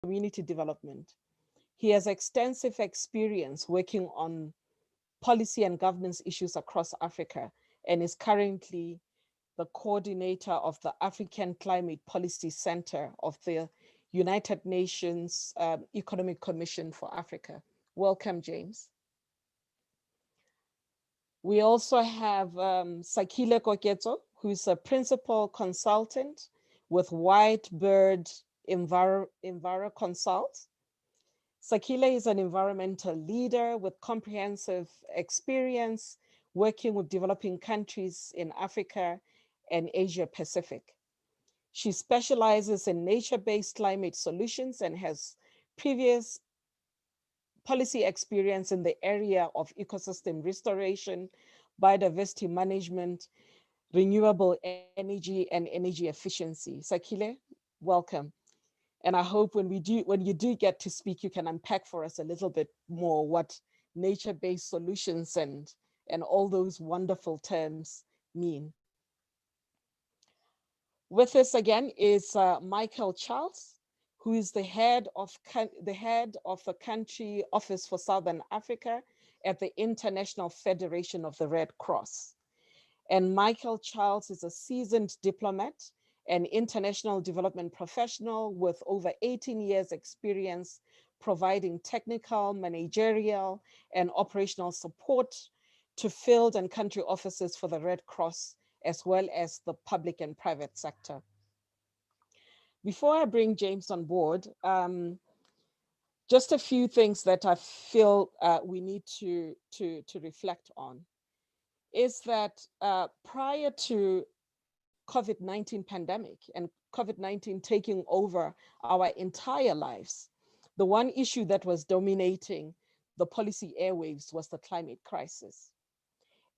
community development. He has extensive experience working on policy and governance issues across Africa and is currently the coordinator of the African Climate Policy Center of the United Nations Economic Commission for Africa. Welcome, James. We also have Sakhile Koketso, who's a principal consultant with Whitebird Enviro Consult. Sakhile is an environmental leader with comprehensive experience working with developing countries in Africa and Asia Pacific. She specializes in nature-based climate solutions and has previous policy experience in the area of ecosystem restoration, biodiversity management, renewable energy, and energy efficiency. Sakhile, welcome. And I hope when you do get to speak, you can unpack for us a little bit more what nature-based solutions and all those wonderful terms mean. With us again is Michael Charles, who is the head of the country office for Southern Africa at the International Federation of the Red Cross. And Michael Charles is a seasoned diplomat and international development professional with over 18 years experience providing technical, managerial, and operational support to field and country offices for the Red Cross, as well as the public and private sector. Before I bring James on board, just a few things that I feel we need to reflect on is that prior to COVID-19 pandemic and COVID-19 taking over our entire lives, the one issue that was dominating the policy airwaves was the climate crisis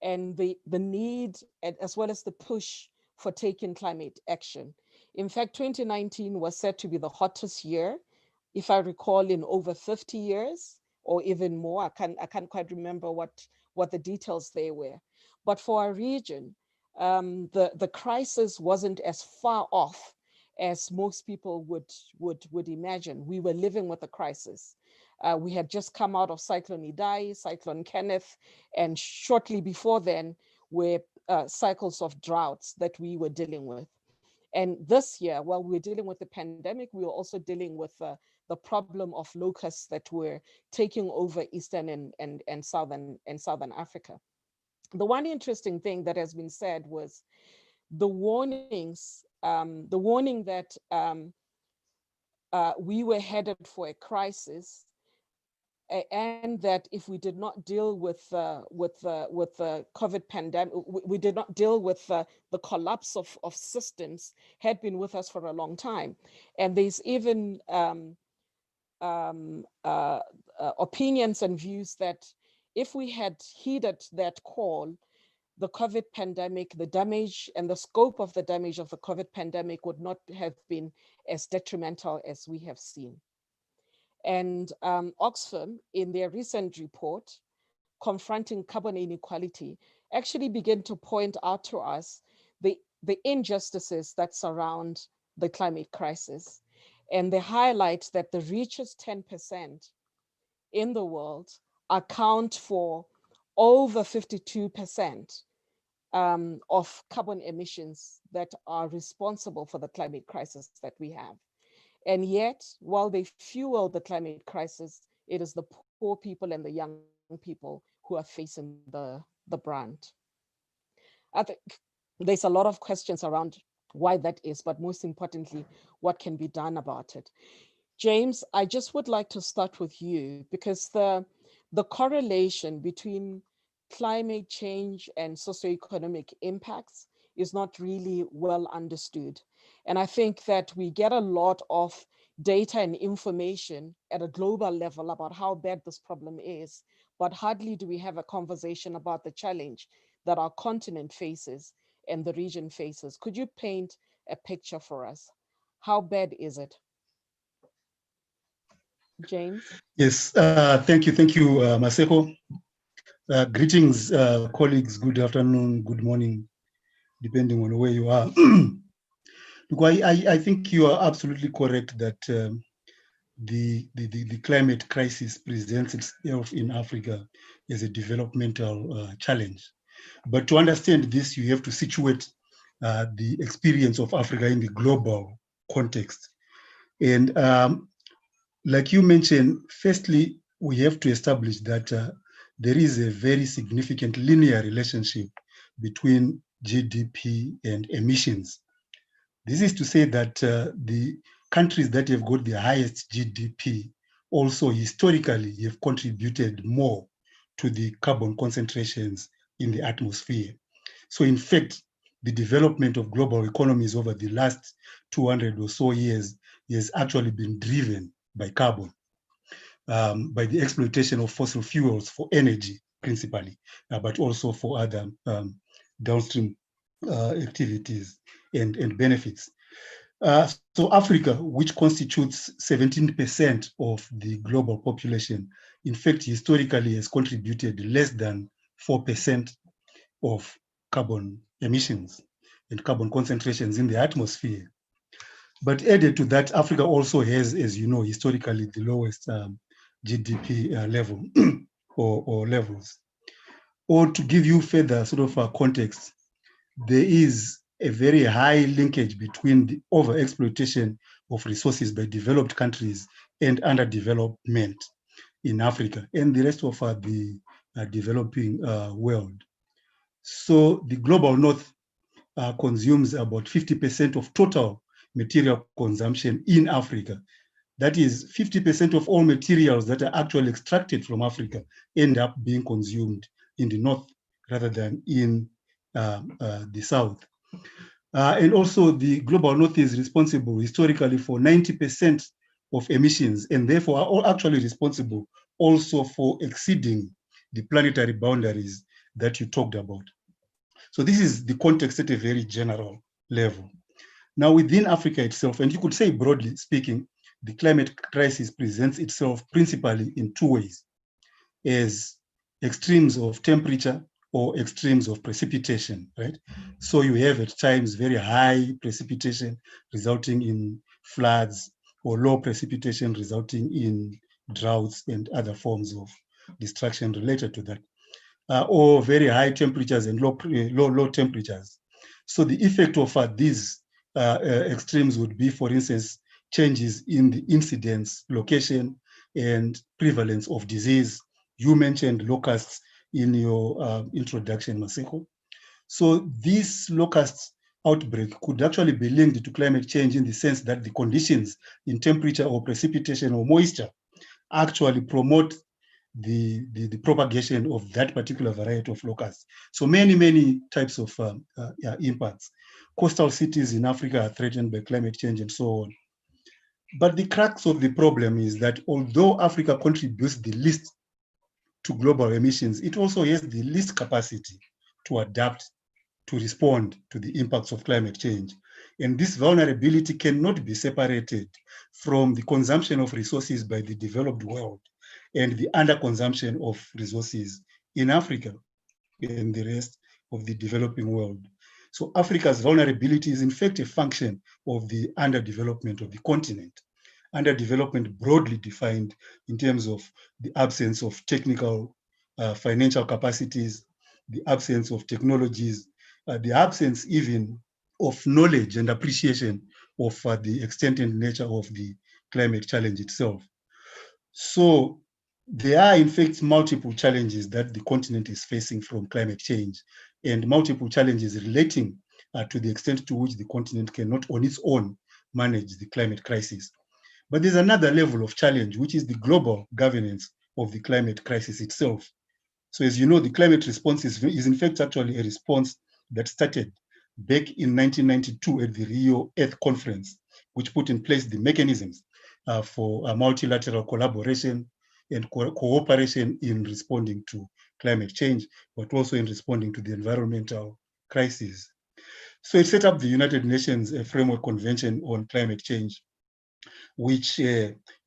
and the need, as well as the push for taking climate action. In fact, 2019 was said to be the hottest year, if I recall, in over 50 years or even more. I can't quite remember what the details there were. But for our region, the crisis wasn't as far off as most people would imagine. We were living with a crisis. We had just come out of Cyclone Idai, Cyclone Kenneth, and shortly before then were cycles of droughts that we were dealing with. And this year, while we were dealing with the pandemic, we were also dealing with the problem of locusts that were taking over Eastern and Southern Africa. The one interesting thing that has been said was the warnings, the warning that we were headed for a crisis, and that if we did not deal with the COVID pandemic, we did not deal with the collapse of systems, had been with us for a long time. And there's even opinions and views that if we had heeded that call, the COVID pandemic, the damage and the scope of the damage of the COVID pandemic would not have been as detrimental as we have seen. And Oxfam, in their recent report, Confronting Carbon Inequality, actually began to point out to us the injustices that surround the climate crisis. And they highlight that the richest 10% in the world account for over 52% of carbon emissions that are responsible for the climate crisis that we have. And yet, while they fuel the climate crisis, it is the poor people and the young people who are facing the brunt. I think there's a lot of questions around why that is, but most importantly, what can be done about it. James, I just would like to start with you because the correlation between climate change and socioeconomic impacts is not really well understood. And I think that we get a lot of data and information at a global level about how bad this problem is, but hardly do we have a conversation about the challenge that our continent faces and the region faces. Could you paint a picture for us? How bad is it? James? Yes, thank you, Masego. Greetings, colleagues, good afternoon, good morning, depending on where you are. Look, I think you are absolutely correct that the climate crisis presents itself in Africa as a developmental challenge. But to understand this, you have to situate the experience of Africa in the global context. And like you mentioned, firstly, we have to establish that there is a very significant linear relationship between GDP and emissions. This is to say that the countries that have got the highest GDP also historically have contributed more to the carbon concentrations in the atmosphere. So in fact, the development of global economies over the last 200 or so years has actually been driven by carbon, by the exploitation of fossil fuels for energy principally, but also for other downstream activities and benefits. So Africa, which constitutes 17% of the global population, in fact, historically has contributed less than 4% of carbon emissions and carbon concentrations in the atmosphere. But added to that, Africa also has, as you know, historically the lowest GDP level or levels. Or to give you further sort of context, there is a very high linkage between the overexploitation of resources by developed countries and underdevelopment in Africa and the rest of the developing world. So the global north consumes about 50% of total material consumption in Africa. That is 50% of all materials that are actually extracted from Africa end up being consumed in the north rather than in the south. And also the global north is responsible historically for 90% of emissions and therefore are all actually responsible also for exceeding the planetary boundaries that you talked about. So this is the context at a very general level. Now within Africa itself, and you could say broadly speaking, the climate crisis presents itself principally in two ways, as extremes of temperature or extremes of precipitation, right? So you have at times very high precipitation resulting in floods or low precipitation resulting in droughts and other forms of destruction related to that, or very high temperatures and low temperatures. So the effect of these extremes would be, for instance, changes in the incidence, location, and prevalence of disease. You mentioned locusts in your introduction, Masego. So this locust outbreak could actually be linked to climate change in the sense that the conditions in temperature or precipitation or moisture actually promote the propagation of that particular variety of locusts. So many types of impacts. Coastal cities in Africa are threatened by climate change and so on. But the crux of the problem is that although Africa contributes the least to global emissions, it also has the least capacity to adapt, to respond to the impacts of climate change. And this vulnerability cannot be separated from the consumption of resources by the developed world and the underconsumption of resources in Africa and the rest of the developing world. So Africa's vulnerability is in fact a function of the underdevelopment of the continent. Underdevelopment broadly defined in terms of the absence of technical, financial capacities, the absence of technologies, the absence even of knowledge and appreciation of the extent and nature of the climate challenge itself. So there are in fact multiple challenges that the continent is facing from climate change and multiple challenges relating to the extent to which the continent cannot on its own manage the climate crisis. But there's another level of challenge, which is the global governance of the climate crisis itself. So as you know, the climate response is in fact actually a response that started back in 1992 at the Rio Earth Conference, which put in place the mechanisms for multilateral collaboration and cooperation in responding to climate change, but also in responding to the environmental crisis. So it set up the United Nations Framework Convention on Climate Change, which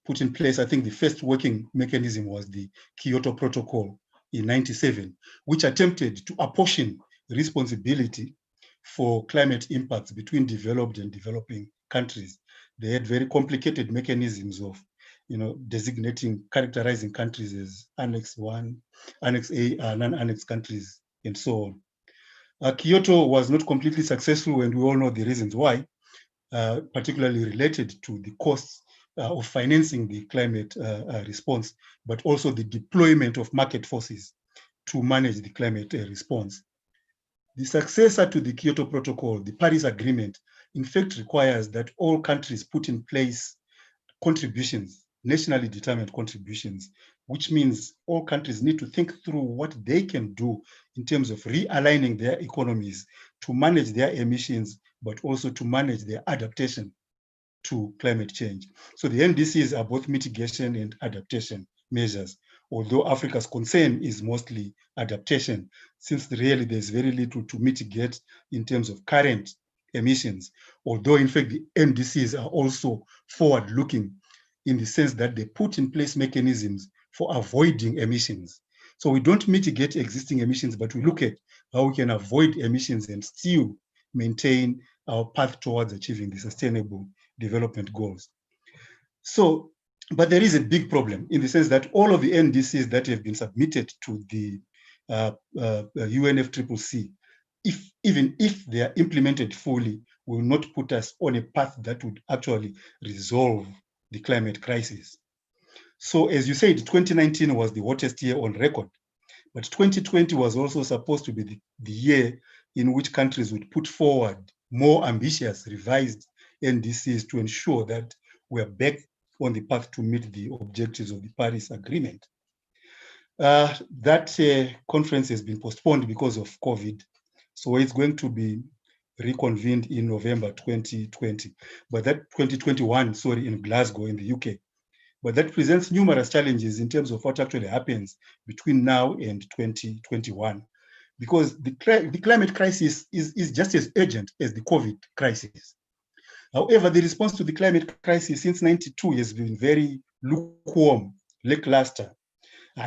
put in place, I think the first working mechanism was the Kyoto Protocol in '97, which attempted to apportion responsibility for climate impacts between developed and developing countries. They had very complicated mechanisms of designating, characterizing countries as Annex 1, Annex A, non-Annex countries, and so on. Kyoto was not completely successful, and we all know the reasons why, particularly related to the costs of financing the climate response, but also the deployment of market forces to manage the climate response. The successor to the Kyoto Protocol, the Paris Agreement, in fact requires that all countries put in place contributions, nationally determined contributions, which means all countries need to think through what they can do in terms of realigning their economies to manage their emissions, but also to manage their adaptation to climate change. So the NDCs are both mitigation and adaptation measures, although Africa's concern is mostly adaptation, since really there's very little to mitigate in terms of current emissions, although in fact the NDCs are also forward-looking in the sense that they put in place mechanisms for avoiding emissions. So we don't mitigate existing emissions, but we look at how we can avoid emissions and still maintain our path towards achieving the sustainable development goals. So, but there is a big problem in the sense that all of the NDCs that have been submitted to the UNFCCC, even if they are implemented fully, will not put us on a path that would actually resolve the climate crisis. So as you said, 2019 was the hottest year on record, but 2020 was also supposed to be the year in which countries would put forward more ambitious, revised NDCs to ensure that we're back on the path to meet the objectives of the Paris Agreement. That conference has been postponed because of COVID. So it's going to be reconvened in November 2020, but that 2021, sorry, in Glasgow in the UK. But that presents numerous challenges in terms of what actually happens between now and 2021, because the climate crisis is just as urgent as the COVID crisis. However, the response to the climate crisis since '92 has been very lukewarm, lackluster,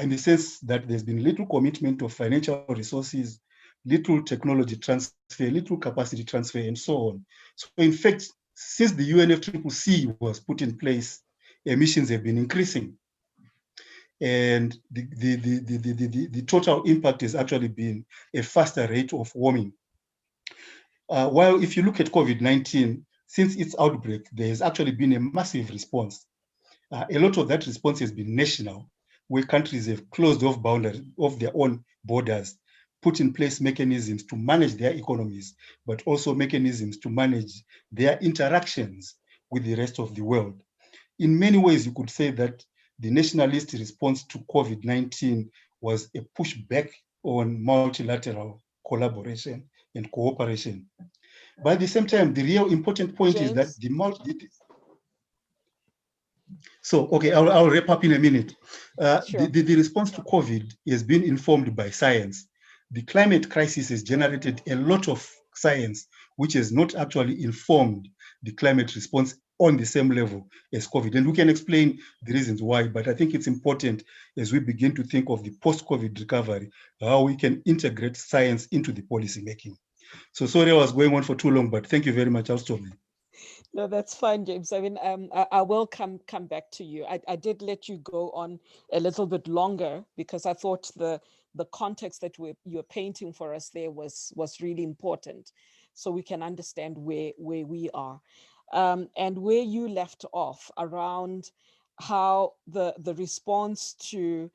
in the sense that there's been little commitment of financial resources, little technology transfer, little capacity transfer, and so on. So in fact, since the UNFCCC was put in place, emissions have been increasing. And the total impact has actually been a faster rate of warming. While if you look at COVID-19, since its outbreak, there has actually been a massive response. A lot of that response has been national, where countries have closed off boundaries of their own borders, put in place mechanisms to manage their economies, but also mechanisms to manage their interactions with the rest of the world. In many ways, you could say that the nationalist response to COVID-19 was a pushback on multilateral collaboration and cooperation. But at the same time, the real important point is that okay, I'll wrap up in a minute. Sure. The response to COVID has been informed by science. The climate crisis has generated a lot of science, which has not actually informed the climate response on the same level as COVID. And we can explain the reasons why, but I think it's important as we begin to think of the post-COVID recovery, how we can integrate science into the policy making. So sorry I was going on for too long, but thank you very much. I'll stop there. No, that's fine, James. I mean, I will come back to you. I did let you go on a little bit longer because I thought the context that you're painting for us there was really important, so we can understand where we are, and where you left off around how the response to.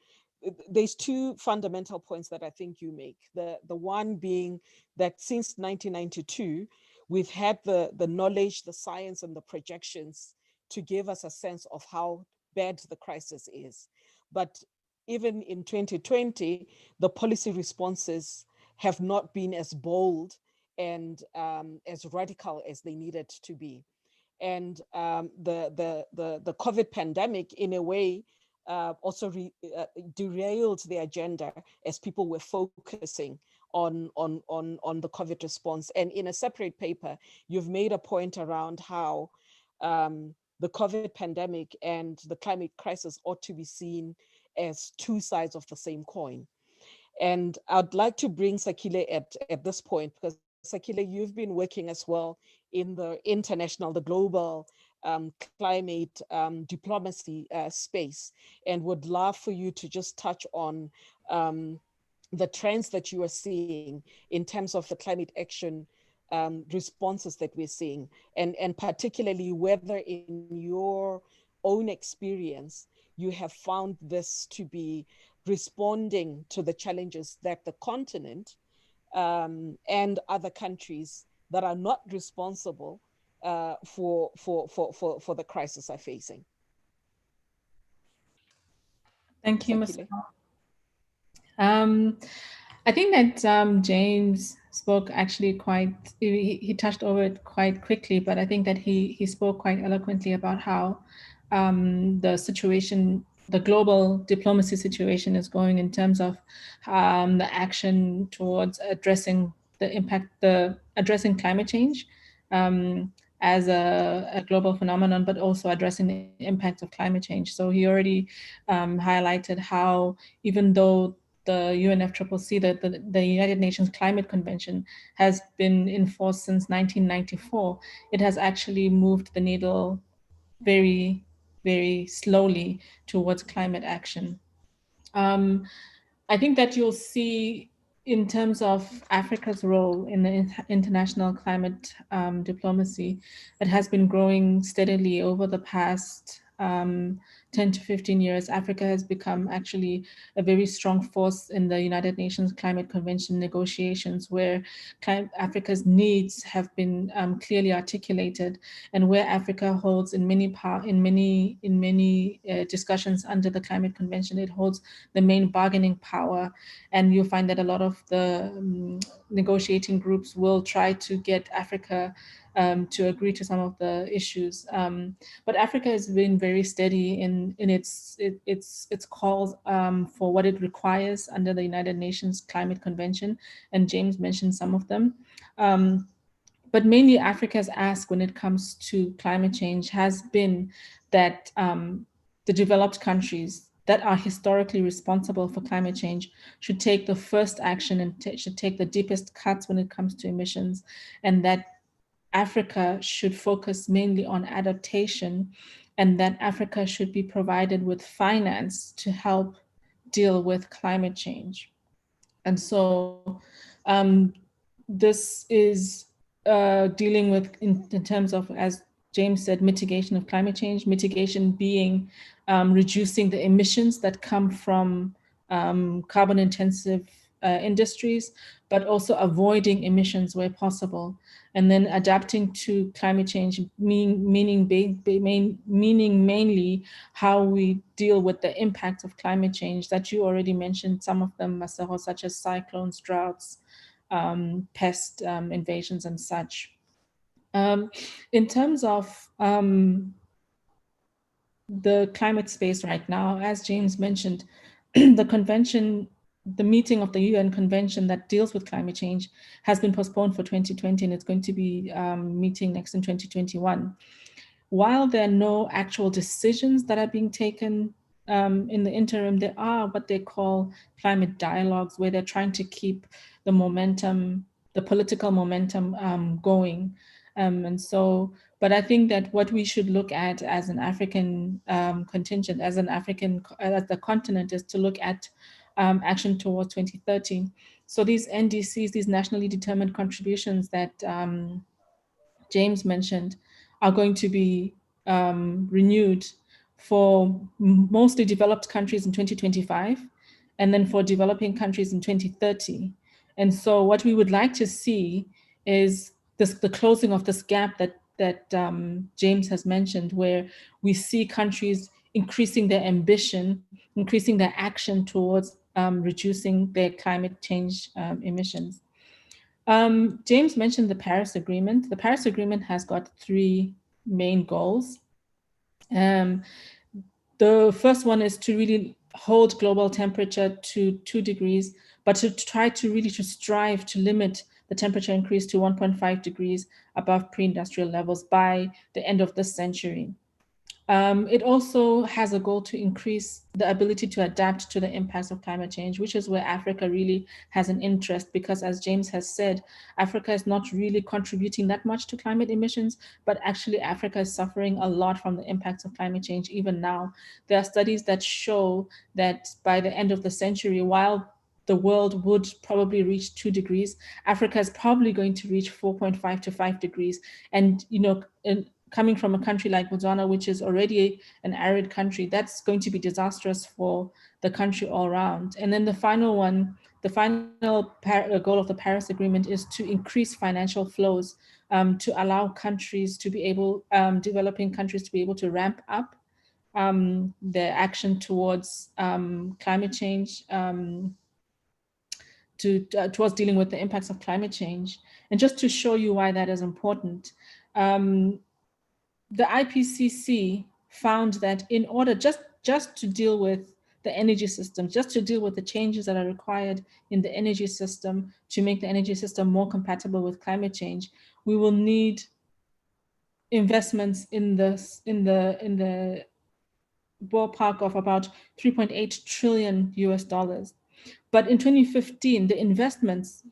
There's two fundamental points that I think you make. The one being that since 1992. We've had the knowledge, the science, and the projections to give us a sense of how bad the crisis is. But even in 2020, the policy responses have not been as bold and as radical as they needed to be. And the COVID pandemic, in a way, also derailed the agenda as people were focusing on the COVID response. And in a separate paper, you've made a point around how the COVID pandemic and the climate crisis ought to be seen as two sides of the same coin. And I'd like to bring Sakhile at this point, because Sakhile, you've been working as well in the international, the global climate diplomacy space, and would love for you to just touch on the trends that you are seeing in terms of the climate action responses that we're seeing, and particularly whether in your own experience you have found this to be responding to the challenges that the continent and other countries that are not responsible for the crisis are facing. Thank you, Sakhile. I think that James spoke actually he touched over it quite quickly, but I think that he spoke quite eloquently about how the situation, the global diplomacy situation is going in terms of the action towards addressing the impact, addressing climate change as a global phenomenon, but also addressing the impact of climate change. So he already highlighted how even though the UNFCCC, the United Nations Climate Convention, has been in force since 1994, it has actually moved the needle very, very slowly towards climate action. I think that you'll see in terms of Africa's role in the international climate diplomacy, it has been growing steadily over the past 10 to 15 years. Africa has become actually a very strong force in the United Nations Climate Convention negotiations, where Africa's needs have been clearly articulated, and where Africa holds in many discussions under the Climate Convention, it holds the main bargaining power. And you'll find that a lot of the negotiating groups will try to get Africa to agree to some of the issues. But Africa has been very steady in its calls for what it requires under the United Nations Climate Convention, and James mentioned some of them. But mainly Africa's ask when it comes to climate change has been that the developed countries that are historically responsible for climate change should take the first action and should take the deepest cuts when it comes to emissions, and that Africa should focus mainly on adaptation, and that Africa should be provided with finance to help deal with climate change. And so this is dealing with, in terms of, as James said, mitigation of climate change, mitigation being reducing the emissions that come from carbon intensive industries, but also avoiding emissions where possible. And then adapting to climate change, meaning mainly how we deal with the impact of climate change that you already mentioned, some of them, Masego, such as cyclones, droughts, pest invasions and such. In terms of the climate space right now, as James mentioned, the convention, the meeting of the UN convention that deals with climate change has been postponed for 2020, and it's going to be meeting next in 2021. While there are no actual decisions that are being taken in the interim, there are what they call climate dialogues, where they're trying to keep the momentum, the political momentum going. But I think that what we should look at as an African contingent, as the continent, is to look at action towards 2030. So these NDCs, these nationally determined contributions that James mentioned, are going to be renewed for mostly developed countries in 2025, and then for developing countries in 2030. And so what we would like to see is the closing of this gap that James has mentioned, where we see countries increasing their ambition, increasing their action towards reducing their climate change emissions. James mentioned the Paris Agreement. The Paris Agreement has got 3 main goals. The first one is to really hold global temperature to 2 degrees, but to try to really strive to limit the temperature increase to 1.5 degrees above pre-industrial levels by the end of this century. It also has a goal to increase the ability to adapt to the impacts of climate change, which is where Africa really has an interest, because as James has said, Africa is not really contributing that much to climate emissions, but actually Africa is suffering a lot from the impacts of climate change even now. There are studies that show that by the end of the century, while the world would probably reach 2 degrees, Africa is probably going to reach 4.5 to 5 degrees. And, coming from a country like Botswana, which is already an arid country, that's going to be disastrous for the country all around. And then the final goal of the Paris Agreement is to increase financial flows, to allow countries to be able, developing countries to be able to ramp up their action towards climate change, towards dealing with the impacts of climate change. And just to show you why that is important, the IPCC found that in order just to deal with the energy system, just to deal with the changes that are required in the energy system to make the energy system more compatible with climate change, we will need investments in the ballpark of about 3.8 trillion US dollars. But in 2015, the investments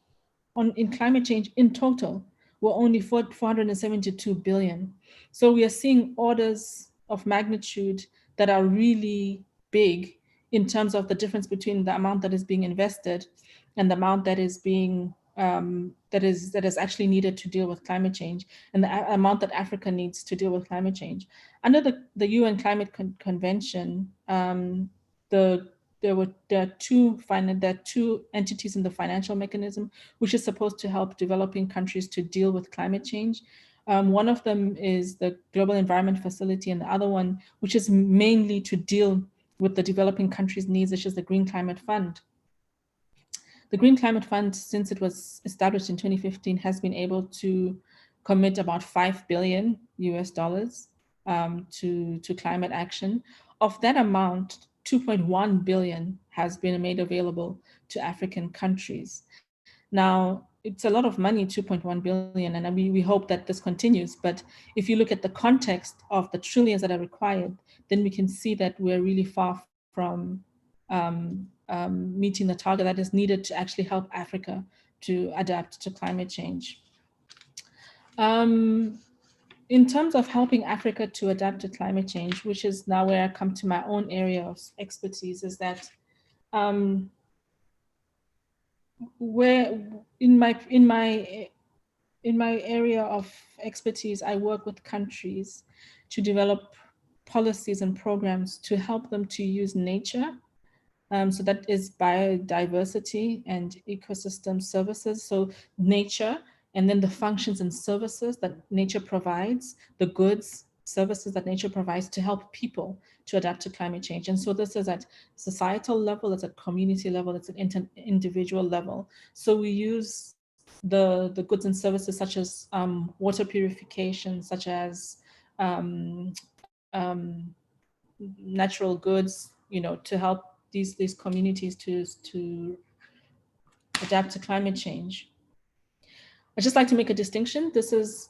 in climate change in total were only 472 billion. So we are seeing orders of magnitude that are really big in terms of the difference between the amount that is being invested and the amount that is being that is actually needed to deal with climate change, and the amount that Africa needs to deal with climate change. Under the UN Climate Convention, there are two entities in the financial mechanism which is supposed to help developing countries to deal with climate change. One of them is the Global Environment Facility, and the other one, which is mainly to deal with the developing countries' needs, which is the Green Climate Fund. The Green Climate Fund, since it was established in 2015, has been able to commit about 5 billion US dollars to climate action. Of that amount, 2.1 billion has been made available to African countries. Now, it's a lot of money, 2.1 billion, and we hope that this continues. But if you look at the context of the trillions that are required, then we can see that we're really far from meeting the target that is needed to actually help Africa to adapt to climate change. In terms of helping Africa to adapt to climate change, which is now where I come to my own area of expertise, is that where in my area of expertise, I work with countries to develop policies and programs to help them to use nature. So that is biodiversity and ecosystem services. So nature, and then the functions and services that nature provides, the goods, services that nature provides to help people to adapt to climate change. And so this is at societal level, it's at community level, it's at individual level. So we use the goods and services such as water purification, such as natural goods, to help these communities to adapt to climate change. I'd just like to make a distinction. This is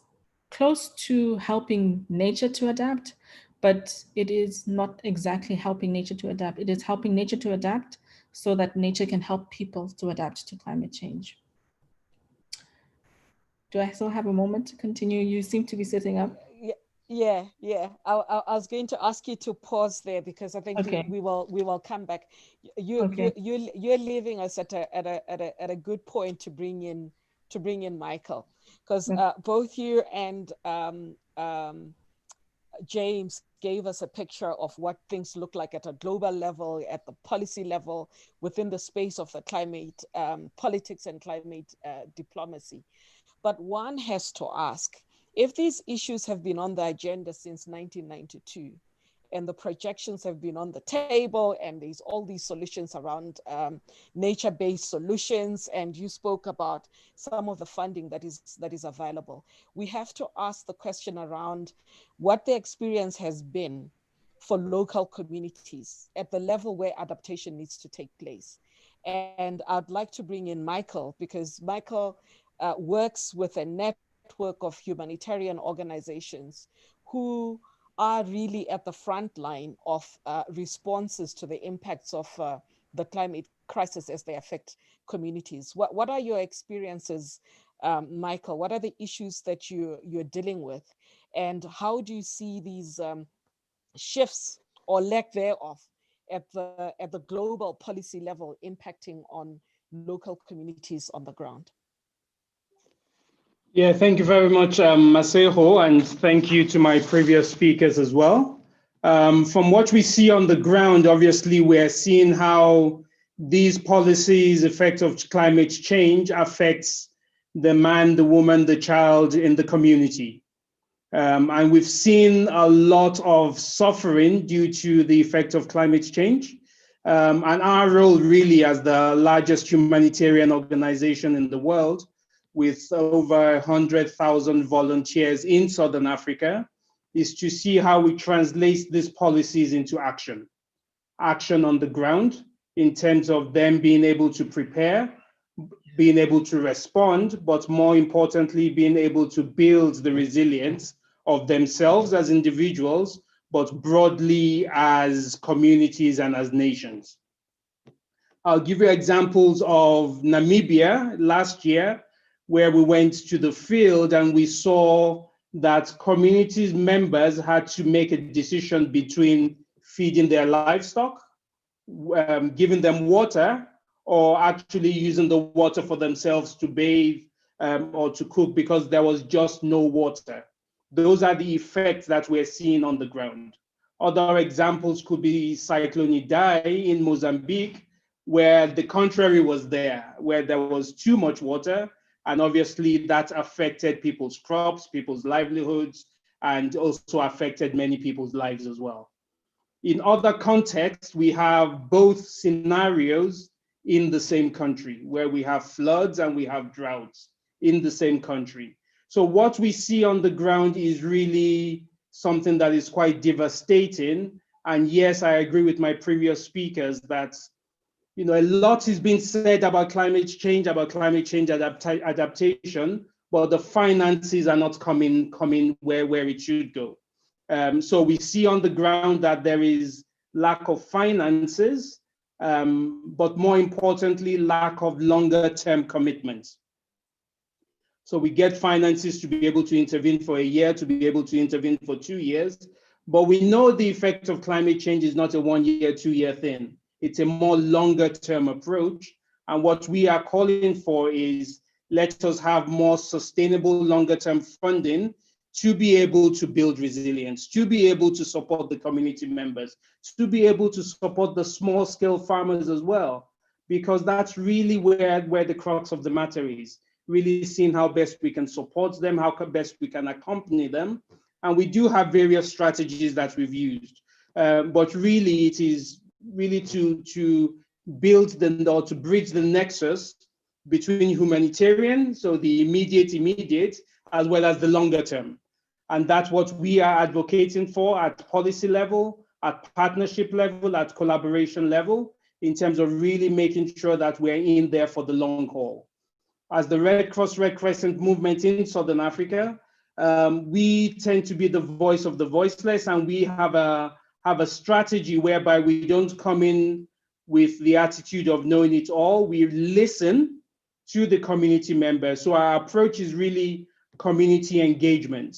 close to helping nature to adapt, but it is not exactly helping nature to adapt. It is helping nature to adapt so that nature can help people to adapt to climate change. Do I still have a moment to continue? You seem to be sitting up. Yeah. I was going to ask you to pause there because I think we will come back. You're leaving us at a good point to bring in Michael, because both you and James gave us a picture of what things look like at a global level, at the policy level, within the space of the climate politics and climate diplomacy. But one has to ask, if these issues have been on the agenda since 1992, and the projections have been on the table, and there's all these solutions around nature-based solutions, and you spoke about some of the funding that is available, we have to ask the question around what the experience has been for local communities at the level where adaptation needs to take place. And I'd like to bring in Michael, because Michael works with a network of humanitarian organizations who are really at the front line of responses to the impacts of the climate crisis as they affect communities. What are your experiences, Michael? What are the issues that you're dealing with? And how do you see these shifts or lack thereof at the global policy level impacting on local communities on the ground? Yeah, thank you very much, Masego, and thank you to my previous speakers as well. From what we see on the ground, obviously, we're seeing how these policies, effect of climate change, affects the man, the woman, the child in the community. And we've seen a lot of suffering due to the effect of climate change. And our role really as the largest humanitarian organization in the world, with over 100,000 volunteers in Southern Africa, is to see how we translate these policies into action on the ground, in terms of them being able to prepare, being able to respond, but more importantly, being able to build the resilience of themselves as individuals, but broadly as communities and as nations. I'll give you examples of Namibia last year, where we went to the field and we saw that community members had to make a decision between feeding their livestock, giving them water, or actually using the water for themselves to bathe or to cook, because there was just no water. Those are the effects that we're seeing on the ground. Other examples could be Cyclone Idai in Mozambique, where the contrary was there, where there was too much water, and obviously that affected people's crops, people's livelihoods, and also affected many people's lives as well. In other contexts, we have both scenarios in the same country, where we have floods and we have droughts in the same country. So what we see on the ground is really something that is quite devastating. And yes, I agree with my previous speakers that a lot is being said about climate change adaptation, but the finances are not coming where it should go. So we see on the ground that there is lack of finances, but more importantly, lack of longer term commitments. So we get finances to be able to intervene for a year, to be able to intervene for 2 years, but we know the effect of climate change is not a 1 year, 2 year thing. It's a more longer term approach. And what we are calling for is, let us have more sustainable longer term funding to be able to build resilience, to be able to support the community members, to be able to support the small scale farmers as well, because that's really where the crux of the matter is, really seeing how best we can support them, how best we can accompany them. And we do have various strategies that we've used, but really it is really to build or to bridge the nexus between humanitarian, so the immediate, as well as the longer term. And that's what we are advocating for at policy level, at partnership level, at collaboration level, in terms of really making sure that we're in there for the long haul. As the Red Cross, Red Crescent movement in Southern Africa, we tend to be the voice of the voiceless, and we have a strategy whereby we don't come in with the attitude of knowing it all. We listen to the community members. So our approach is really community engagement.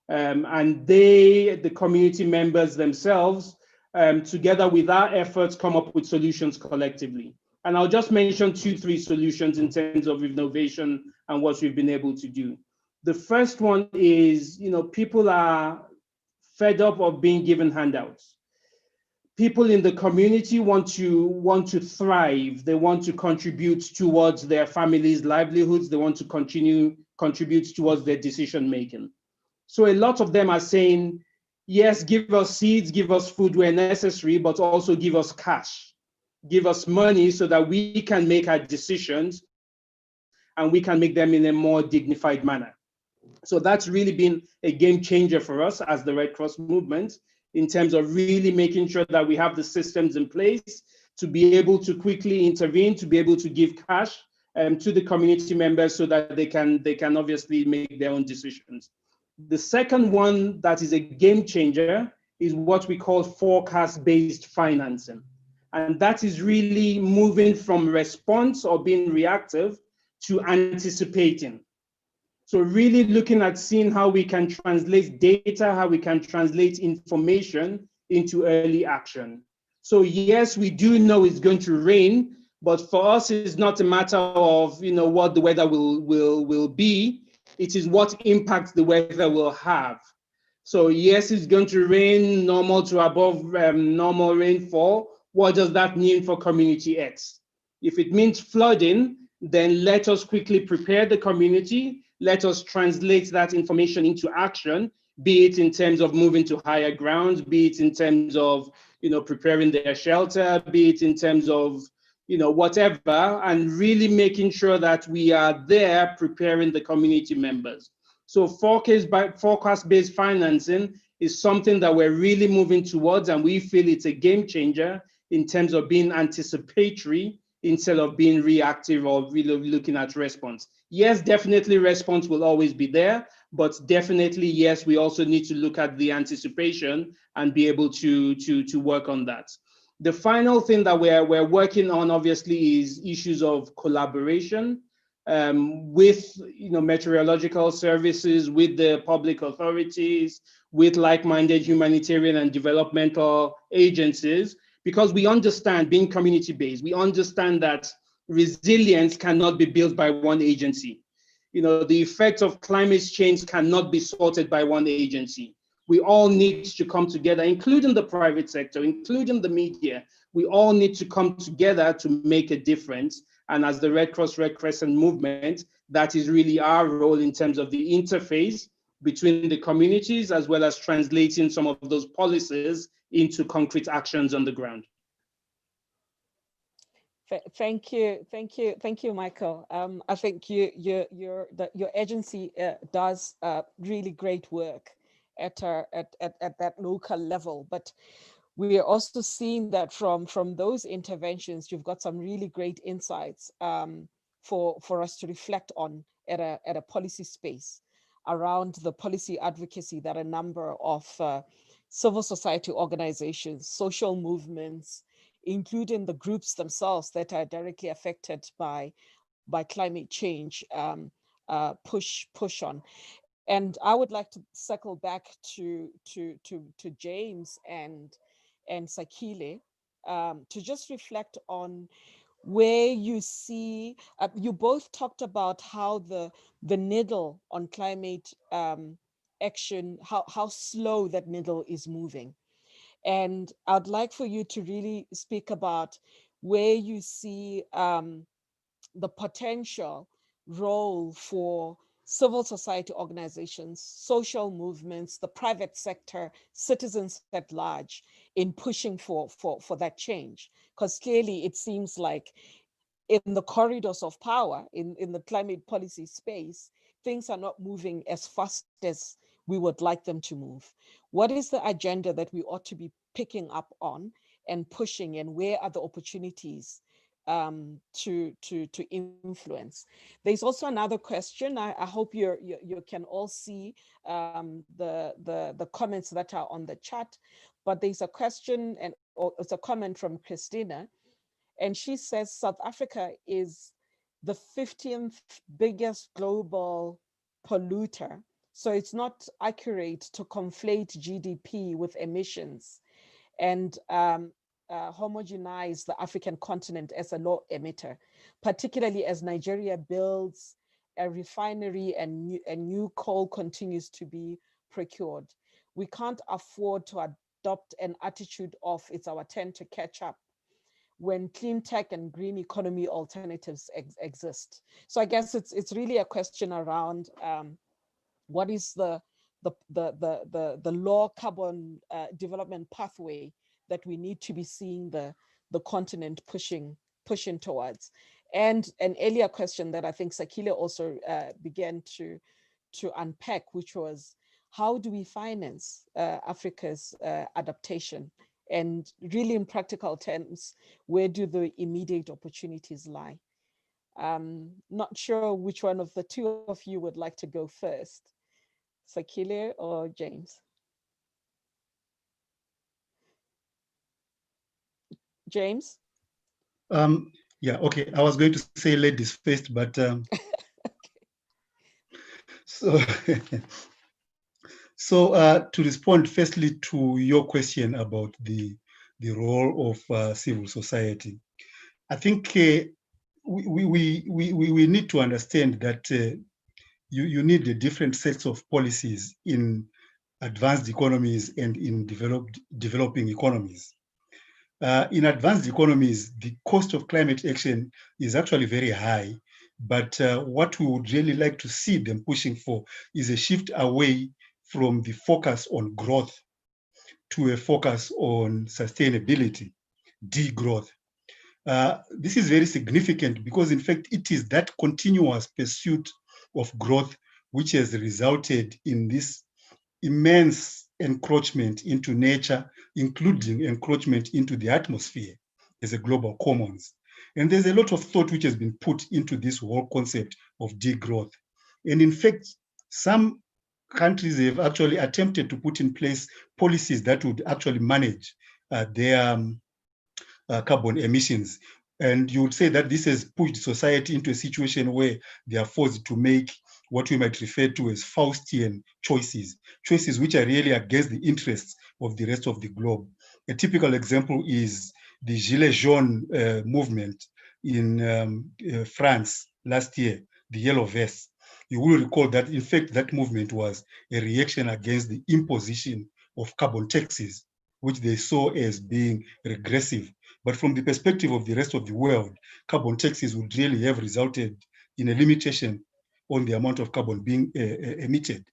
And the community members themselves, together with our efforts, come up with solutions collectively. And I'll just mention 2-3 solutions in terms of innovation and what we've been able to do. The first one is, people are fed up of being given handouts. People in the community want to thrive. They want to contribute towards their families' livelihoods. They want to contribute towards their decision making. So a lot of them are saying, yes, give us seeds, give us food where necessary, but also give us cash, give us money so that we can make our decisions and we can make them in a more dignified manner. So that's really been a game changer for us as the Red Cross movement, in terms of really making sure that we have the systems in place to be able to quickly intervene, to be able to give cash to the community members so that they can obviously make their own decisions. The second one that is a game changer is what we call forecast-based financing. And that is really moving from response or being reactive to anticipating. So really looking at seeing how we can translate data, how we can translate information into early action. So yes, we do know it's going to rain, but for us, it's not a matter of what the weather will be. It is what impact the weather will have. So yes, it's going to rain normal to above normal rainfall. What does that mean for community X? If it means flooding, then let us quickly prepare the community. Let us translate that information into action, be it in terms of moving to higher grounds, be it in terms of preparing their shelter, be it in terms of whatever, and really making sure that we are there preparing the community members. So forecast-based financing is something that we're really moving towards, and we feel it's a game changer in terms of being anticipatory instead of being reactive or really looking at response. Yes, definitely response will always be there, but definitely, yes, we also need to look at the anticipation and be able to work on that. The final thing that we're working on, obviously, is issues of collaboration with meteorological services, with the public authorities, with like-minded humanitarian and developmental agencies, because we understand, being community-based, we understand that resilience cannot be built by one agency. The effects of climate change cannot be sorted by one agency. We all need to come together, including the private sector, including the media. We all need to come together to make a difference. And as the Red Cross, Red Crescent movement, that is really our role in terms of the interface between the communities, as well as translating some of those policies into concrete actions on the ground. Thank you, Michael. I think your agency does really great work at that local level, but we are also seeing that from those interventions, you've got some really great insights for us to reflect on at a policy space around the policy advocacy that a number of civil society organizations, social movements, including the groups themselves that are directly affected by climate change, push on. And I would like to circle back to James and Sakhile to just reflect on where you see, you both talked about how the needle on climate action, how slow that needle is moving. And I'd like for you to really speak about where you see the potential role for civil society organizations, social movements, the private sector, citizens at large in pushing for that change. Because clearly it seems like in the corridors of power, in the climate policy space, things are not moving as fast as we would like them to move. What is the agenda that we ought to be picking up on and pushing, and where are the opportunities to influence? There's also another question. I hope you can all see the comments that are on the chat, but there's a question, and it's a comment from Christina, and she says South Africa is the 15th biggest global polluter. So it's not accurate to conflate GDP with emissions and homogenize the African continent as a low emitter, particularly as Nigeria builds a refinery and new coal continues to be procured. We can't afford to adopt an attitude of it's our turn to catch up when clean tech and green economy alternatives exist. So I guess it's really a question around what is the low carbon development pathway that we need to be seeing the continent pushing towards. And an earlier question that I think Sakhile also began to unpack, which was, how do we finance Africa's adaptation? And really in practical terms, where do the immediate opportunities lie? Not sure which one of the two of you would like to go first. Sakhile or James? James? Yeah, okay. I was going to say ladies first, but so to respond firstly to your question about the role of civil society, I think we need to understand that you need the different sets of policies in advanced economies and in developing economies. In advanced economies, the cost of climate action is actually very high, but what we would really like to see them pushing for is a shift away from the focus on growth to a focus on sustainability, degrowth. This is very significant because, in fact, it is that continuous pursuit of growth which has resulted in this immense encroachment into nature, including encroachment into the atmosphere as a global commons. And there's a lot of thought which has been put into this whole concept of degrowth. And in fact, some countries have actually attempted to put in place policies that would actually manage their carbon emissions. And you would say that this has pushed society into a situation where they are forced to make what we might refer to as Faustian choices which are really against the interests of the rest of the globe. A typical example is the Gilets jaunes movement in France last year, the Yellow Vests. You will recall that, in fact, that movement was a reaction against the imposition of carbon taxes, which they saw as being regressive. But from the perspective of the rest of the world, carbon taxes would really have resulted in a limitation on the amount of carbon being emitted.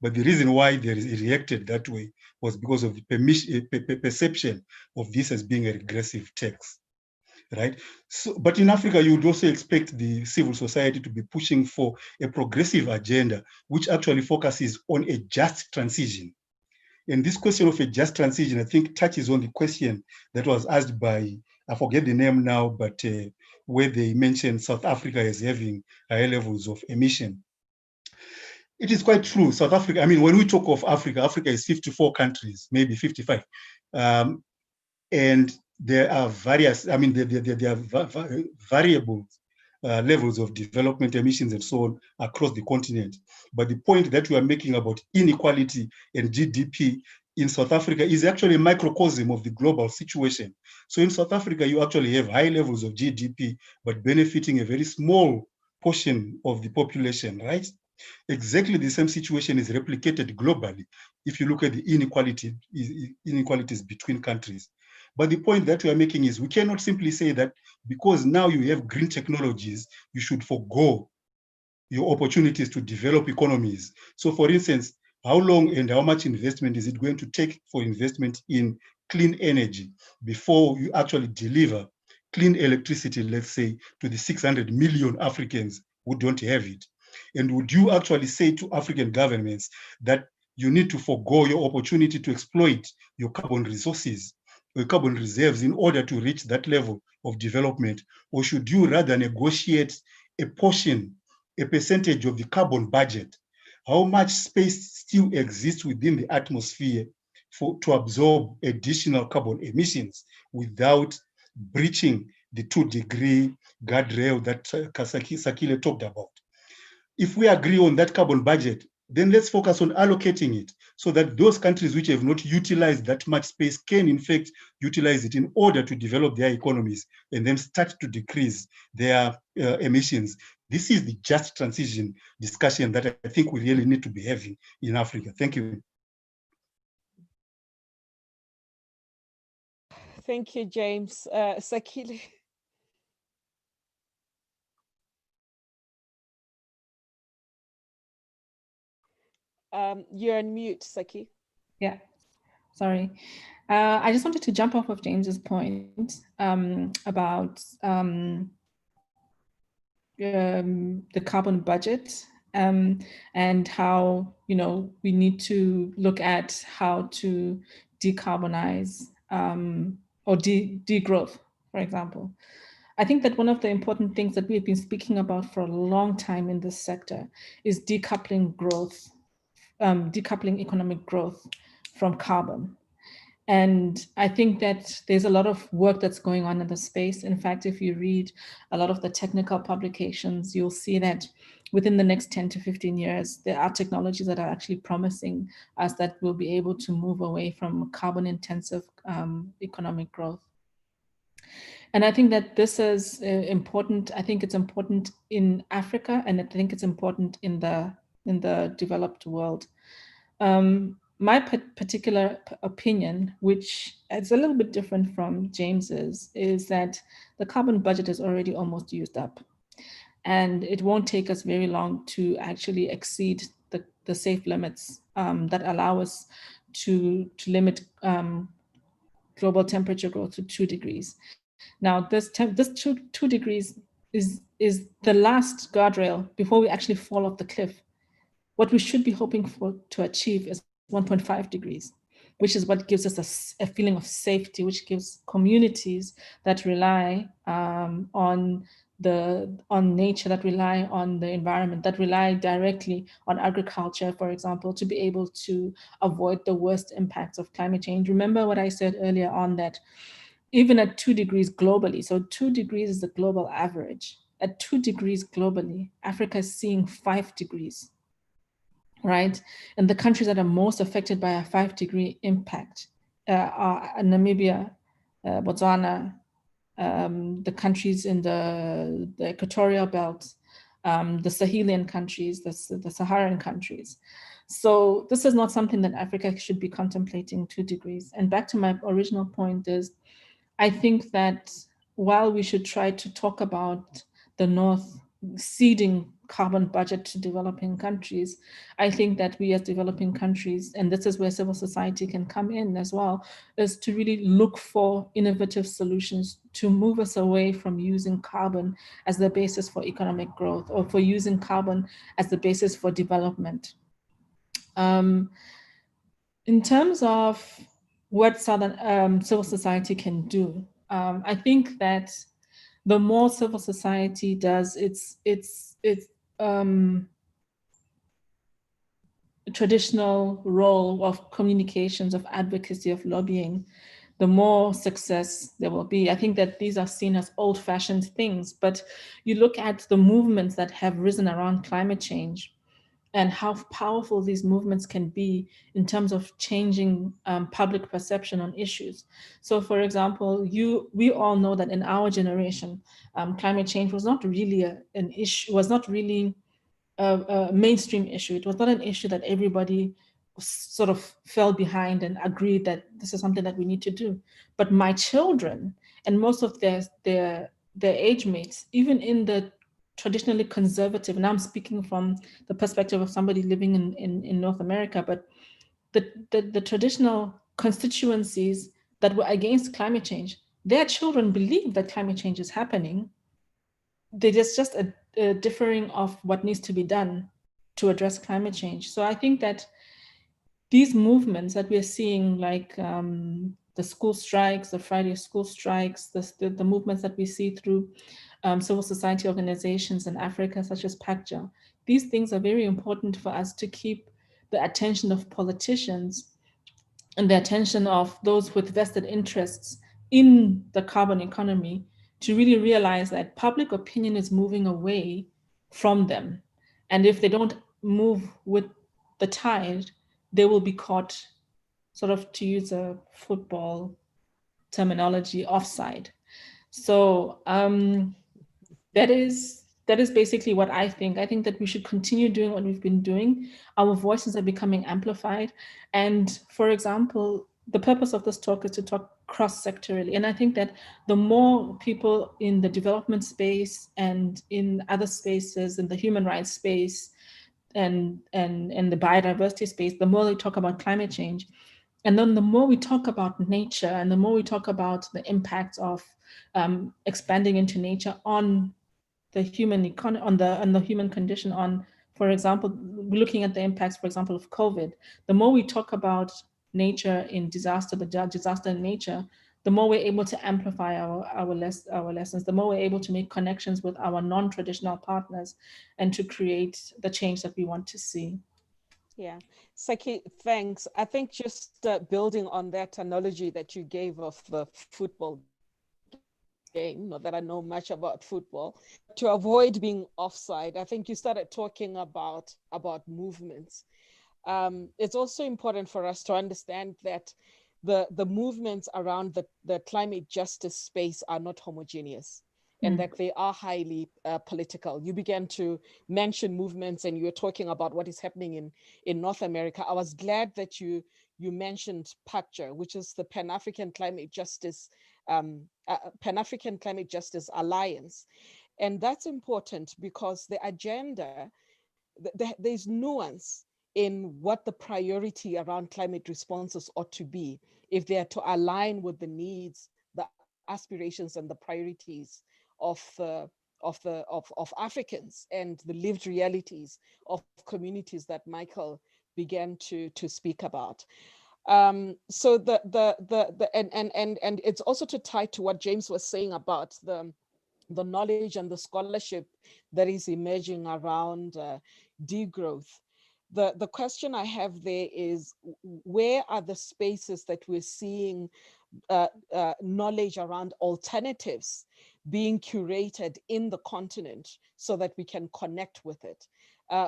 But the reason why they reacted that way was because of the perception of this as being a regressive tax, right? So, but in Africa, you would also expect the civil society to be pushing for a progressive agenda, which actually focuses on a just transition. And this question of a just transition, I think, touches on the question that was asked by, I forget the name now, but where they mentioned South Africa as having high levels of emission. It is quite true. South Africa, I mean, when we talk of Africa, Africa is 54 countries, maybe 55. And there are various, I mean, there are variable levels of development, emissions, and so on across the continent. But the point that we are making about inequality and GDP in South Africa is actually a microcosm of the global situation. So in South Africa, you actually have high levels of GDP, but benefiting a very small portion of the population, right? Exactly the same situation is replicated globally if you look at the inequalities between countries. But the point that we are making is we cannot simply say that because now you have green technologies, you should forego your opportunities to develop economies. So for instance, how long and how much investment is it going to take for investment in clean energy before you actually deliver clean electricity, let's say, to the 600 million Africans who don't have it? And would you actually say to African governments that you need to forego your opportunity to exploit your carbon resources, your carbon reserves in order to reach that level of development? Or should you rather negotiate a portion, a percentage of the carbon budget? How much space still exists within the atmosphere to absorb additional carbon emissions without breaching the 2-degree guardrail that Sakhile talked about? If we agree on that carbon budget, then let's focus on allocating it so that those countries which have not utilized that much space can in fact utilize it in order to develop their economies and then start to decrease their emissions. This is the just transition discussion that I think we really need to be having in Africa. Thank you. Thank you, James. Sakhile. You're on mute, Saki. Yeah, sorry. I just wanted to jump off of James's point about the carbon budget and how, you know, we need to look at how to decarbonize or degrowth, for example. I think that one of the important things that we've been speaking about for a long time in this sector is decoupling growth decoupling economic growth from carbon. And I think that there's a lot of work that's going on in the space. In fact, if you read a lot of the technical publications, you'll see that within the next 10 to 15 years, there are technologies that are actually promising us that we'll be able to move away from carbon intensive economic growth. And I think that this is important. I think it's important in Africa, and I think it's important in the developed world. My particular opinion, which is a little bit different from James's, is that the carbon budget is already almost used up. And it won't take us very long to actually exceed the safe limits that allow us to limit global temperature growth to 2 degrees. Now, this 2 degrees is the last guardrail before we actually fall off the cliff. What we should be hoping for to achieve is 1.5 degrees, which is what gives us a feeling of safety, which gives communities that rely on nature, that rely on the environment, that rely directly on agriculture, for example, to be able to avoid the worst impacts of climate change. Remember what I said earlier on, that even at 2 degrees globally, so 2 degrees is the global average. At 2 degrees globally, Africa is seeing 5 degrees. Right? And the countries that are most affected by a 5-degree impact are Namibia, Botswana, the countries in the equatorial belt, the Sahelian countries, the Saharan countries. So this is not something that Africa should be contemplating 2 degrees. And back to my original point is, I think that while we should try to talk about the North ceding carbon budget to developing countries, I think that we as developing countries, and this is where civil society can come in as well, is to really look for innovative solutions to move us away from using carbon as the basis for economic growth, or for using carbon as the basis for development. In terms of what Southern civil society can do, I think that the more civil society does its traditional role of communications, of advocacy, of lobbying, the more success there will be. I think that these are seen as old-fashioned things, but you look at the movements that have risen around climate change and how powerful these movements can be in terms of changing public perception on issues. So for example, we all know that in our generation, climate change was not really an issue, was not really a mainstream issue. It was not an issue that everybody sort of fell behind and agreed that this is something that we need to do. But my children and most of their age mates, even in the traditionally conservative, and I'm speaking from the perspective of somebody living in North America, but the traditional constituencies that were against climate change, their children believe that climate change is happening. There's just a differing of what needs to be done to address climate change. So I think that these movements that we're seeing, like the school strikes, the Friday school strikes, the movements that we see through civil society organizations in Africa, such as PACJA, these things are very important for us to keep the attention of politicians and the attention of those with vested interests in the carbon economy, to really realize that public opinion is moving away from them. And if they don't move with the tide, they will be caught, sort of, to use a football terminology, offside. So that is basically what I think. I think that we should continue doing what we've been doing. Our voices are becoming amplified. And for example, the purpose of this talk is to talk cross-sectorally. And I think that the more people in the development space and in other spaces, in the human rights space and the biodiversity space, the more they talk about climate change. And then the more we talk about nature and the more we talk about the impacts of expanding into nature on the human economy, on the human condition, on, for example, looking at the impacts, for example, of COVID, the more we talk about nature in disaster, the disaster in nature, the more we're able to amplify our lessons, the more we're able to make connections with our non-traditional partners and to create the change that we want to see. Yeah, Saki, thanks. I think just building on that analogy that you gave of the football game, not that I know much about football, to avoid being offside, I think you started talking about movements. It's also important for us to understand that the movements around the climate justice space are not homogeneous, and that they are highly political. You began to mention movements, and you were talking about what is happening in North America. I was glad that you mentioned PACJA, which is the Pan-African Climate Justice Pan-African Climate Justice Alliance, and that's important because the agenda, there's nuance in what the priority around climate responses ought to be if they are to align with the needs, the aspirations, and the priorities of Africans and the lived realities of communities that Michael began to speak about. So and it's also to tie to what James was saying about the knowledge and the scholarship that is emerging around degrowth. The question I have there is, where are the spaces that we're seeing knowledge around alternatives being curated in the continent so that we can connect with it?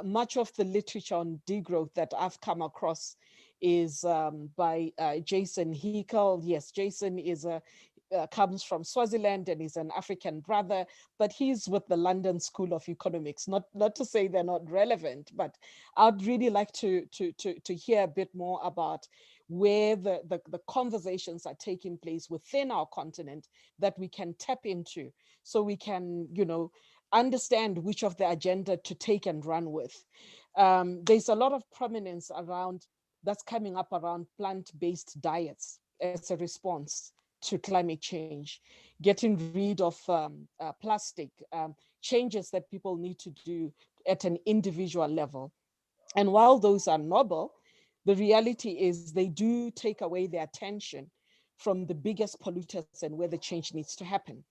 Much of the literature on degrowth that I've come across is by Jason Hickel. Yes, Jason is comes from Swaziland and is an African brother, but he's with the London School of Economics. Not to say they're not relevant, but I'd really like to hear a bit more about where the conversations are taking place within our continent that we can tap into, so we can, understand which of the agenda to take and run with. There's a lot of prominence around that's coming up around plant-based diets as a response to climate change, getting rid of plastic, changes that people need to do at an individual level. And while those are noble, the reality is they do take away the attention from the biggest polluters and where the change needs to happen.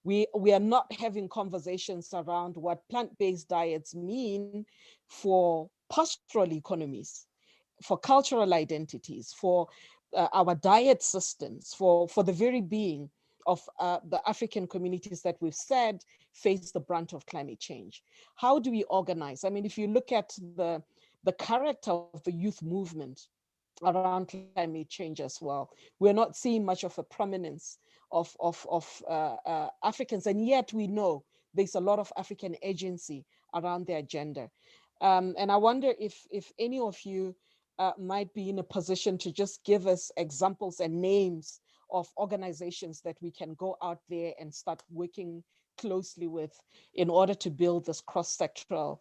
We are not having conversations around what plant-based diets mean for pastoral economies, for cultural identities, for our diet systems, for the very being of the African communities that we've said face the brunt of climate change. How do we organize? I mean, if you look at the character of the youth movement around climate change as well, we're not seeing much of a prominence of Africans, and yet we know there's a lot of African agency around the agenda. And I wonder if any of you might be in a position to just give us examples and names of organizations that we can go out there and start working closely with in order to build this cross-sectoral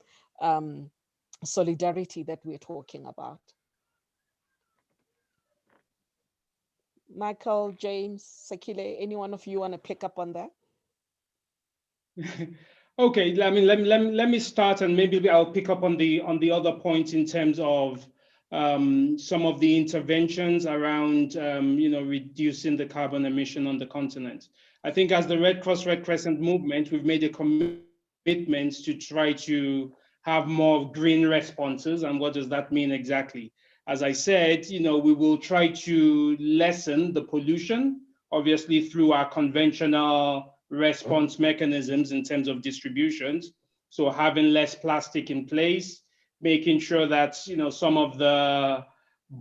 solidarity that we're talking about. Michael, James, Sakhile, any one of you want to pick up on that? Okay, I mean, let me start, and maybe I'll pick up on the other points in terms of some of the interventions around reducing the carbon emission on the continent. I think as the Red Cross Red Crescent movement, we've made a commitment to try to have more green responses. And what does that mean exactly? As I said, we will try to lessen the pollution, obviously through our conventional response mechanisms in terms of distributions. So having less plastic in place, making sure that some of the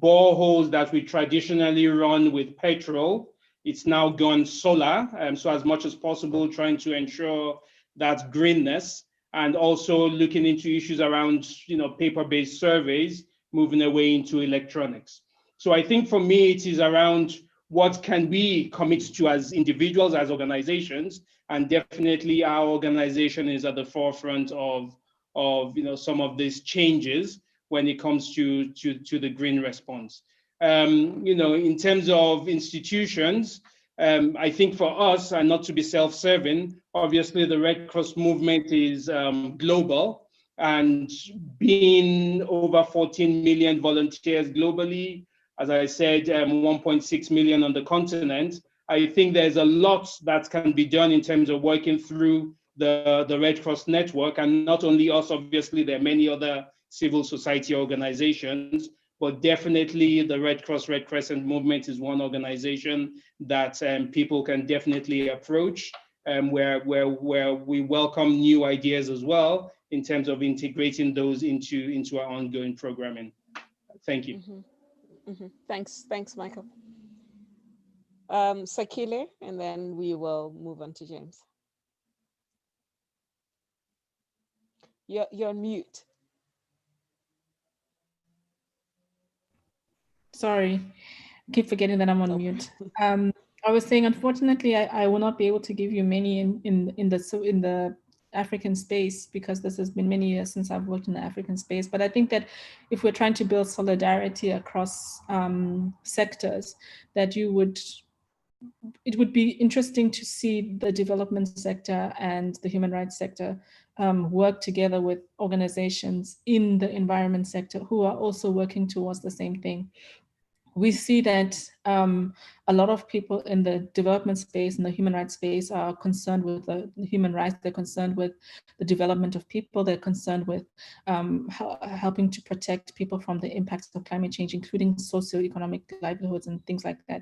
boreholes that we traditionally run with petrol, it's now gone solar. So as much as possible, trying to ensure that greenness, and also looking into issues around paper-based surveys, moving away into electronics. So I think for me, it is around what can we commit to as individuals, as organizations, and definitely our organization is at the forefront of some of these changes when it comes to the green response. In terms of institutions, I think for us, and not to be self-serving, obviously the Red Cross movement is global, and being over 14 million volunteers globally, as I said, 1.6 million on the continent, I think there's a lot that can be done in terms of working through the Red Cross network, and not only us, obviously, there are many other civil society organizations, but definitely the Red Cross, Red Crescent movement is one organization that people can definitely approach, where we welcome new ideas as well in terms of integrating those into our ongoing programming. Thank you. Thanks, Michael. Sakhile, and then we will move on to James. You're on mute. Sorry, I keep forgetting that I'm on mute. I was saying, unfortunately, I will not be able to give you many in the African space, because this has been many years since I've worked in the African space. But I think that if we're trying to build solidarity across sectors, that it would be interesting to see the development sector and the human rights sector work together with organizations in the environment sector who are also working towards the same thing. We see that a lot of people in the development space and the human rights space are concerned with the human rights. They're concerned with the development of people. They're concerned with helping to protect people from the impacts of climate change, including socio-economic livelihoods and things like that.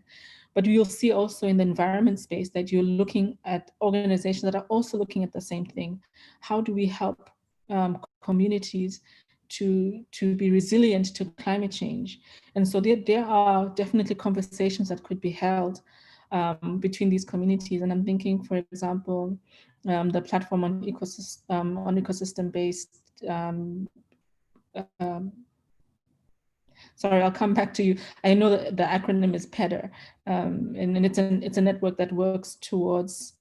But you'll see also in the environment space that you're looking at organizations that are also looking at the same thing. How do we help communities to be resilient to climate change? And so there are definitely conversations that could be held between these communities. And I'm thinking, for example, the platform on ecosystem-based, sorry, I'll come back to you. I know that the acronym is PEDR, and it's a network that works towards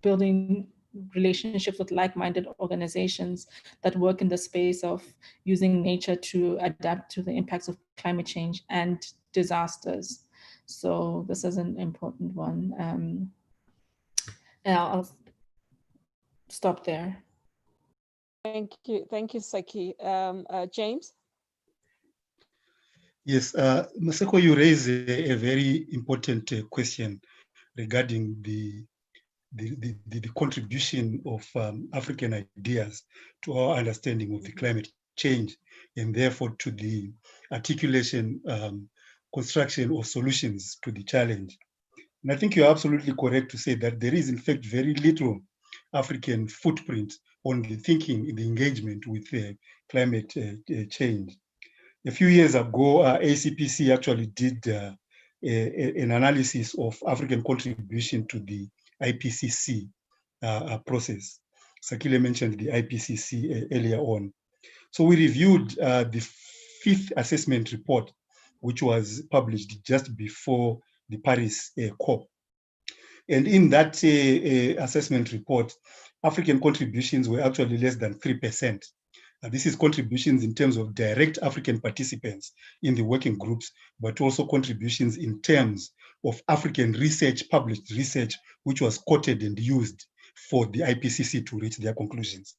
building relationships with like-minded organizations that work in the space of using nature to adapt to the impacts of climate change and disasters. So this is an important one. And I'll stop there. Thank you, Saki. James? Yes, Masego, you raise a very important question regarding the contribution of African ideas to our understanding of the climate change, and therefore to the articulation, construction of solutions to the challenge. And I think you're absolutely correct to say that there is in fact very little African footprint on the thinking, the engagement with climate change. A few years ago, ACPC actually did an analysis of African contribution to the Ipcc process. Sakhile mentioned the Ipcc earlier on. So we reviewed the 5th assessment report, which was published just before the Paris COP. And in that assessment report, African contributions were actually less than 3%. This is contributions in terms of direct African participants in the working groups, but also contributions in terms of African research, published research, which was quoted and used for the Ipcc to reach their conclusions.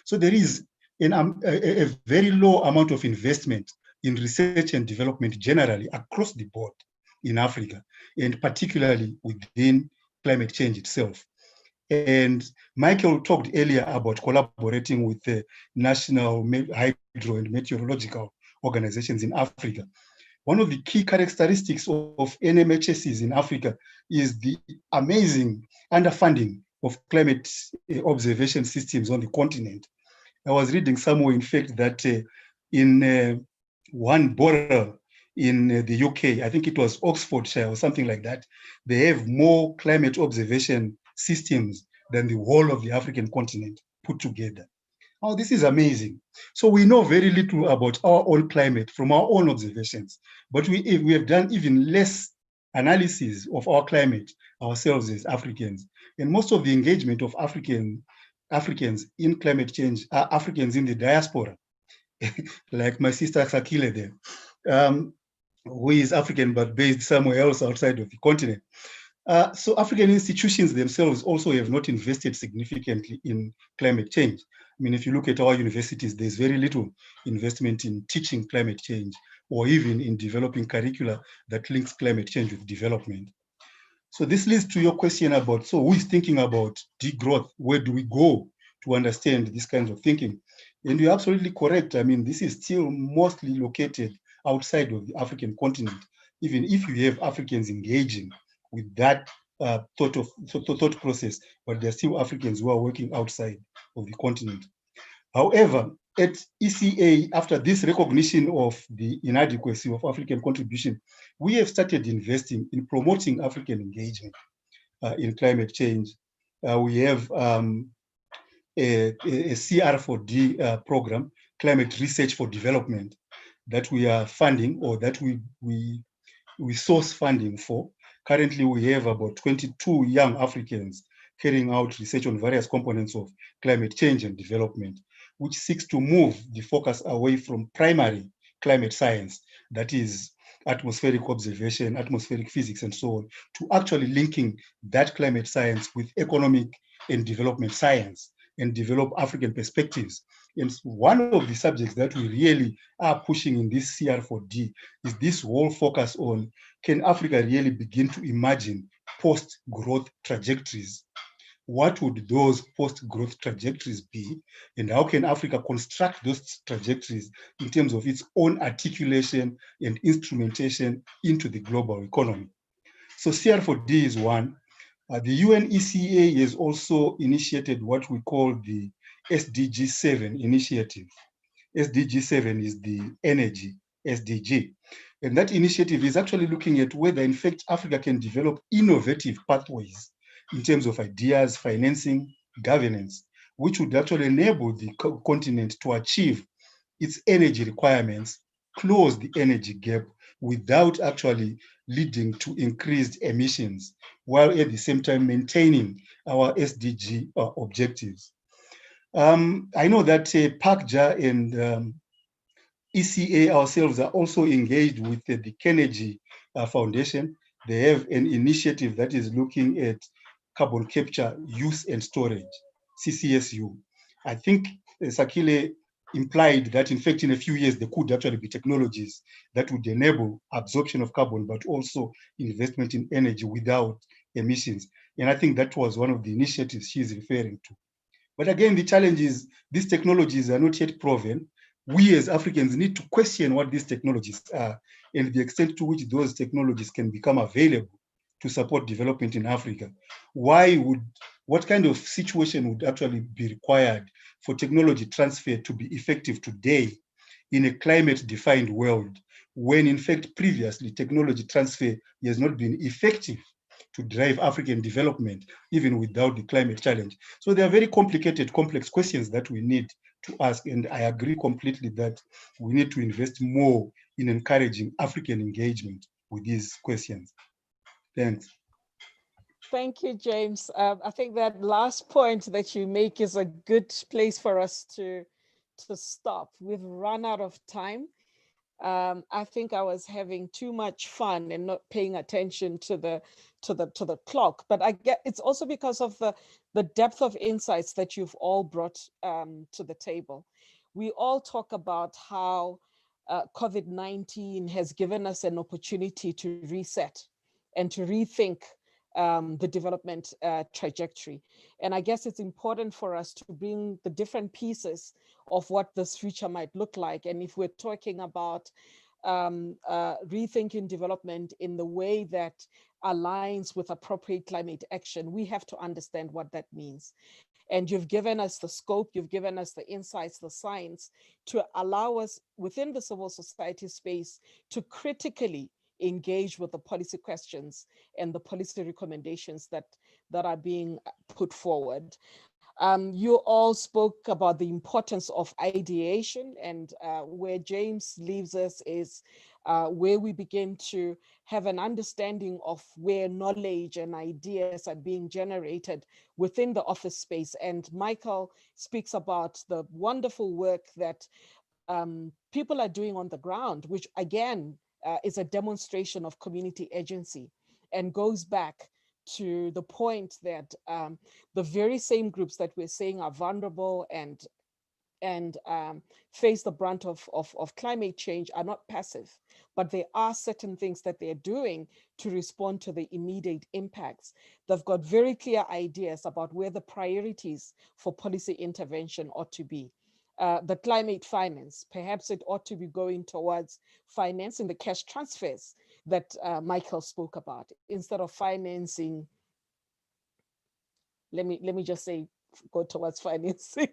So there is a very low amount of investment in research and development generally across the board in Africa, and particularly within climate change itself. And Michael talked earlier about collaborating with the national hydro and meteorological organizations in Africa. One of the key characteristics of NMHSs in Africa is the amazing underfunding of climate observation systems on the continent. I was reading somewhere, in fact, that in one borough in the UK, I think it was Oxfordshire or something like that, they have more climate observation systems than the whole of the African continent put together. Oh, this is amazing. So we know very little about our own climate from our own observations, but we have done even less analysis of our climate ourselves as Africans. And most of the engagement of Africans in climate change are Africans in the diaspora, like my sister Sakhile there, who is African but based somewhere else outside of the continent. So African institutions themselves also have not invested significantly in climate change. I mean, if you look at our universities, there's very little investment in teaching climate change or even in developing curricula that links climate change with development. So this leads to your question about, so who is thinking about degrowth? Where do we go to understand these kinds of thinking? And you're absolutely correct. I mean, this is still mostly located outside of the African continent, even if you have Africans engaging with that thought process, but there are still Africans who are working outside of the continent. However, at ECA, after this recognition of the inadequacy of African contribution, we have started investing in promoting African engagement in climate change. We have a CR4D program, Climate Research for Development, that we are funding, or that we source funding for. Currently, we have about 22 young Africans carrying out research on various components of climate change and development, which seeks to move the focus away from primary climate science, that is atmospheric observation, atmospheric physics, and so on, to actually linking that climate science with economic and development science and develop African perspectives. And one of the subjects that we really are pushing in this CR4D is this whole focus on, can Africa really begin to imagine post-growth trajectories? What would those post-growth trajectories be? And how can Africa construct those trajectories in terms of its own articulation and instrumentation into the global economy? So CR4D is one. The UNECA has also initiated what we call the SDG 7 initiative. SDG 7 is the energy SDG. And that initiative is actually looking at whether, in fact, Africa can develop innovative pathways in terms of ideas, financing, governance, which would actually enable the continent to achieve its energy requirements, close the energy gap without actually leading to increased emissions, while at the same time maintaining our SDG objectives. I know that PACJA and ECA ourselves are also engaged with the Kennedy Foundation. They have an initiative that is looking at carbon capture, use and storage, CCSU. I think Sakhile implied that, in fact, in a few years, there could actually be technologies that would enable absorption of carbon, but also investment in energy without emissions. And I think that was one of the initiatives she's referring to. But again, the challenge is these technologies are not yet proven. We as Africans need to question what these technologies are and the extent to which those technologies can become available to support development in Africa. What kind of situation would actually be required for technology transfer to be effective today in a climate-defined world, when in fact previously technology transfer has not been effective to drive African development, even without the climate challenge? So they are very complicated, complex questions that we need to ask. And I agree completely that we need to invest more in encouraging African engagement with these questions. Thanks. Thank you, James. I think that last point that you make is a good place for us to stop. We've run out of time. I think I was having too much fun and not paying attention to the clock. But I get it's also because of the depth of insights that you've all brought to the table. We all talk about how COVID-19 has given us an opportunity to reset and to rethink the development trajectory. And I guess it's important for us to bring the different pieces of what this future might look like. And if we're talking about rethinking development in the way that aligns with appropriate climate action, we have to understand what that means. And you've given us the scope, you've given us the insights, the science, to allow us within the civil society space to critically engage with the policy questions and the policy recommendations that are being put forward. You all spoke about the importance of ideation, and where James leaves us is where we begin to have an understanding of where knowledge and ideas are being generated within the office space. And Michael speaks about the wonderful work that people are doing on the ground, which again is a demonstration of community agency and goes back to the point that the very same groups that we're saying are vulnerable and face the brunt of climate change are not passive, but there are certain things that they're doing to respond to the immediate impacts. They've got very clear ideas about where the priorities for policy intervention ought to be. the climate finance. Perhaps it ought to be going towards financing the cash transfers that Michael spoke about, instead of financing. Let me just say, go towards financing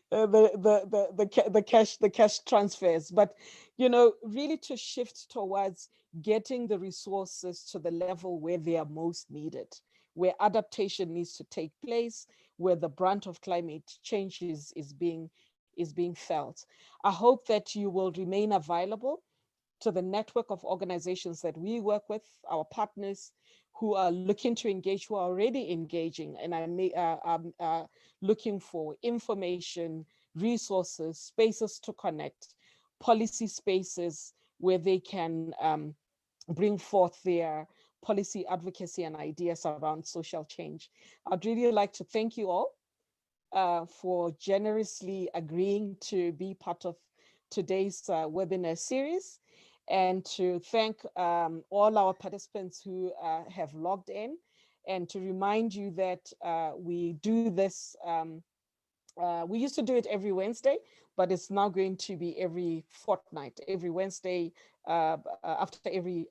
the cash transfers. But really to shift towards getting the resources to the level where they are most needed, where adaptation needs to take place, where the brunt of climate change is being felt. I hope that you will remain available to the network of organizations that we work with, our partners who are looking to engage, who are already engaging, and I'm looking for information, resources, spaces to connect, policy spaces where they can bring forth their policy advocacy and ideas around social change. I'd really like to thank you all for generously agreeing to be part of today's webinar series, and to thank all our participants who have logged in, and to remind you that we do this, we used to do it every Wednesday, but it's now going to be every fortnight, every Wednesday, after every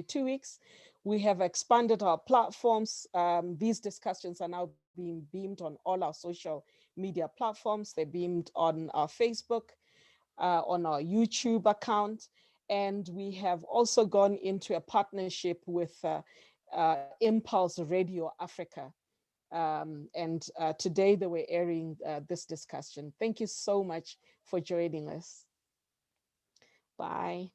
2 weeks. We have expanded our platforms. These discussions are now being beamed on all our social media platforms. They're beamed on our Facebook, on our YouTube account. And we have also gone into a partnership with Impulse Radio Africa. And today they were airing this discussion. Thank you so much for joining us. Bye.